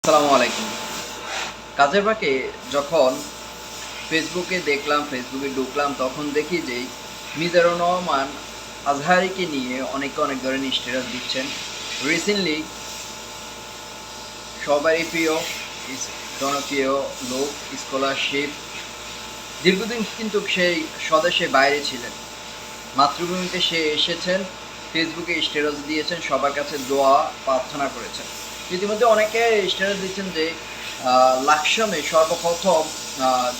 আসসালামু আলাইকুম। কাজের ফাঁকে যখন ফেসবুকে দেখলাম, ফেসবুকে ঢুকলাম, তখন দেখি যে মিজানুর রহমান আজহারীকে নিয়ে অনেকে অনেক ধরনের স্ট্যাটাস দিচ্ছেন। রিসেন্টলি সবারই প্রিয় জনপ্রিয় লোক, স্কলারশিপ, দীর্ঘদিন কিন্তু সেই স্বদেশে বাইরে ছিলেন, মাতৃভূমিতে সে এসেছেন, ফেসবুকে স্ট্যাটাস দিয়েছেন, সবার কাছে দোয়া প্রার্থনা করেছেন। ইতিমধ্যে অনেকে স্ট্যাটাস দিচ্ছেন যে লাকসামে সর্বপ্রথম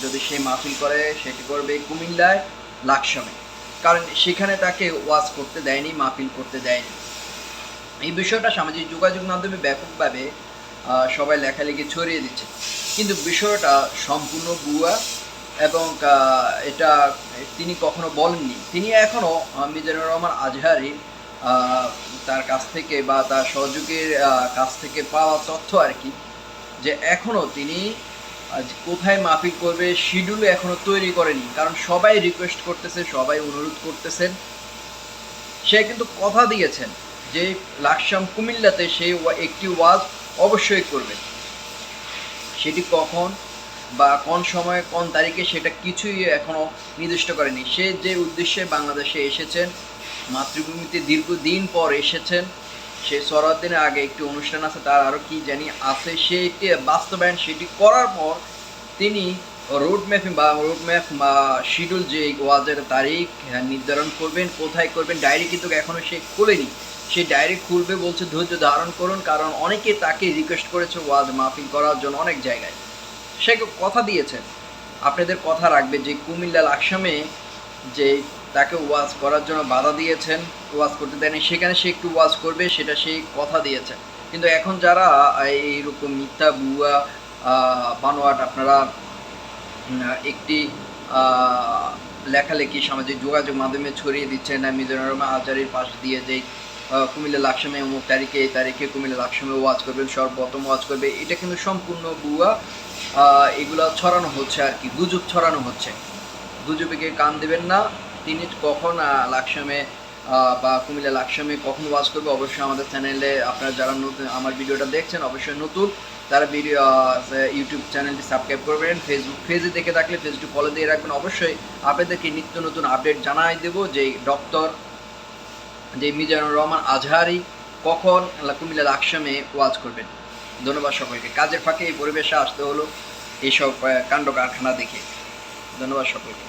যদি সে মাহফিল করে সেটি করবে কুমিল্লায়, লাকসামে, কারণ সেখানে তাকে ওয়াজ করতে দেয়নি, মাহফিল করতে দেয়নি। এই বিষয়টা সামাজিক যোগাযোগ মাধ্যমে ব্যাপকভাবে সবাই লেখালেখি ছড়িয়ে দিচ্ছে, কিন্তু বিষয়টা সম্পূর্ণ ভুয়া। এবং এটা তিনি কখনো বলেননি। তিনি এখনও মিজানুর রহমান আজহারী তার কাছ থেকে বা তার সহযোগীর কাছ থেকে পাওয়া তথ্য আর কি, যে এখনও তিনি কোথায় মাহফিল করবে শিডিউল এখনও তৈরি করেনি, কারণ সবাই রিকোয়েস্ট করতেছে, সবাই অনুরোধ করতেছেন। সে কিন্তু কথা দিয়েছেন যে লাকসাম কুমিল্লাতে সে একটি ওয়াজ অবশ্যই করবে। সেটি কখন বা কোন সময়ে কোন তারিখে সেটা কিছুই এখনও নির্দিষ্ট করেনি। সে যে উদ্দেশ্যে বাংলাদেশে এসেছেন, মাতৃভূমিতে দীর্ঘদিন পর এসেছেন, সে দিনের আগে একটি অনুষ্ঠান আছে, তার আরও কি জানি আছে, সেটি বাস্তবায়ন সেটি করার পর তিনি রোডম্যাপ বা শিডিউল যে ওয়াজের তারিখ নির্ধারণ করবেন, কোথায় করবেন, ডায়েরি কিন্তু এখনও সে খোলেনি। সে ডায়েরি খুলবে বলছে, ধৈর্য ধারণ করুন, কারণ অনেকে তাকে রিকোয়েস্ট করেছে ওয়াজ মাহফিল করার জন্য অনেক জায়গায়। সে কথা দিয়েছেন, আপনাদের কথা রাখবে, যে কুমিল্লা লাকসামে যে তাকে ওয়াজ করার জন্য বাধা দিয়েছেন, ওয়াজ করতে দেয়নি, সেখানে সে একটু ওয়াজ করবে, সেটা সেই কথা দিয়েছেন। কিন্তু এখন যারা এইরকম মিথ্যা বুয়া বানোয়াট আপনারা একটি লেখালেখি সামাজিক যোগাযোগ মাধ্যমে ছড়িয়ে দিচ্ছেন, মিজানুর রহমান আজহারীর পাশ দিয়ে যে কুমিল্লা লাকসামে অমুক তারিখে এই তারিখে কুমিল্লা লাকসামে ওয়াজ করবেন, সর্বপ্রথম ওয়াজ করবে, এটা কিন্তু সম্পূর্ণ ভুয়া। এগুলো ছড়ানো হচ্ছে আর কি, গুজব ছড়ানো হচ্ছে। গুজবে কান দেবেন না। তিনি কখন লাকসামে বা কুমিল্লা লাকসামে কখন ওয়াজ করবে, অবশ্যই আমাদের চ্যানেলে আপনারা যারা নতুন আমার ভিডিওটা দেখছেন, অবশ্যই নতুন, তারা ভিডিও ইউটিউব চ্যানেলটি সাবস্ক্রাইব করবেন। ফেসবুক পেজে দেখে থাকলে পেজটি ফলো দিয়ে রাখবেন। অবশ্যই আপনাদেরকে নিত্য নতুন আপডেট জানাই দেবো যে মিজানুর রহমান আজহারী কখন কুমিল্লা লাকসামে ওয়াজ করবেন। ধন্যবাদ সকলকে। কাজের ফাঁকে এই পরিবেশে আসতে হলো এইসব কাণ্ড কারখানা দেখে। ধন্যবাদ সকলকে।